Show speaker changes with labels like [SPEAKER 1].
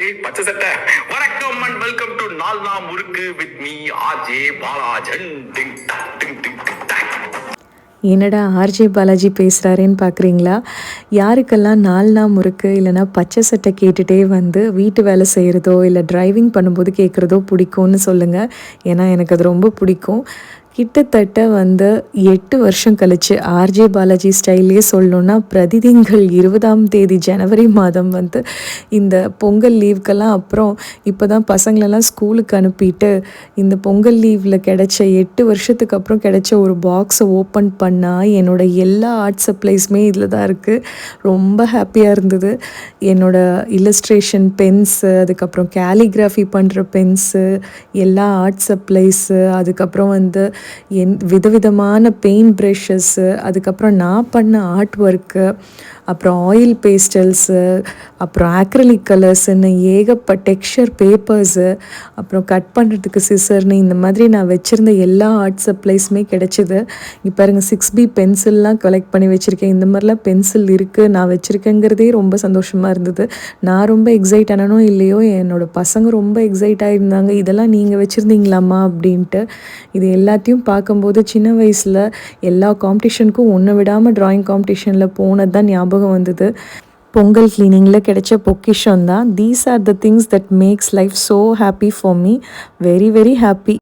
[SPEAKER 1] பச்சை சட்டை வணக்கம் அண்ட் வெல்கம் டு நால்னா முறுக்கு வித் மீ ஆர்ஜே பாலாஜன். டிங் டக் டிங் டிங் டிங் டக்.
[SPEAKER 2] என்னடா ஆர்ஜே பாலாஜி பேசுகிறாரேன்னு பார்க்குறீங்களா? யாருக்கெல்லாம் நால்னா முறுக்கு இல்லைனா பச்சை சட்டை கேட்டுகிட்டே வந்து வீட்டு வேலை செய்கிறதோ இல்லை டிரைவிங் பண்ணும்போது கேட்குறதோ பிடிக்கும்னு சொல்லுங்கள். ஏன்னா எனக்கு அது ரொம்ப பிடிக்கும். கிட்டத்தட்ட வந்து 8 வருஷம் கழிச்சு ஆர்ஜே பாலாஜி ஸ்டைல்லே சொல்லணுன்னா பிரதிதிங்கள் 20ஆம் தேதி ஜனவரி மாதம் வந்து இந்த பொங்கல் லீவுக்கெல்லாம் அப்புறம் இப்போ தான் பசங்களெல்லாம் ஸ்கூலுக்கு அனுப்பிட்டு இந்த பொங்கல் லீவில் கிடைச்ச 8 வருஷத்துக்கு அப்புறம் கிடைச்ச ஒரு பாக்ஸை ஓப்பன் பண்ணால் என்னோடய எல்லா ஆர்ட் சப்ளைஸுமே இதில் தான் இருக்குது. ரொம்ப ஹாப்பியாக இருந்தது. என்னோடய இல்லஸ்ட்ரேஷன் பென்ஸு, அதுக்கப்புறம் கேலிகிராஃபி பண்ணுற பென்ஸு, எல்லா ஆர்ட் சப்ளைஸு, அதுக்கப்புறம் வந்து விதவிதமான பெயிண்ட் ப்ரஷஸ்ஸு, அதுக்கப்புறம் நான் பண்ண ஆர்ட் ஒர்க்கு, அப்புறம் ஆயில் பேஸ்டல்ஸு, அப்புறம் ஆக்ரலிக் கலர்ஸுன்னு ஏகப்பட்ட டெக்ஸ்சர் பேப்பர்ஸு, அப்புறம் கட் பண்ணுறதுக்கு சிசர்னு இந்த மாதிரி நான் வச்சுருந்த எல்லா ஆர்ட் சப்ளைஸுமே கிடச்சிது. இங்கே பாருங்கள் 6B பென்சில்லாம் கலெக்ட் பண்ணி வச்சுருக்கேன். இந்த மாதிரிலாம் பென்சில் இருக்குது நான் வச்சுருக்கேங்கிறதே ரொம்ப சந்தோஷமாக இருந்தது. நான் ரொம்ப எக்ஸைட் ஆனனோ இல்லையோ என்னோடய பசங்க ரொம்ப எக்ஸைட் ஆகியிருந்தாங்க. இதெல்லாம் நீங்கள் வச்சுருந்தீங்களாம்மா அப்படின்ட்டு. இது எல்லாத்தையும் பார்க்கும்போது சின்ன வயசில் எல்லா காம்படிஷனுக்கும் ஒன்று விடாமல் ட்ராயிங் காம்படிஷனில் போனது தான் ஞாபகம் வந்தது. பொங்கல் கிளீனிங்கில் கிடைச்ச பொக்கிஷம் தான். These are the things that makes life so happy for me. Very very happy.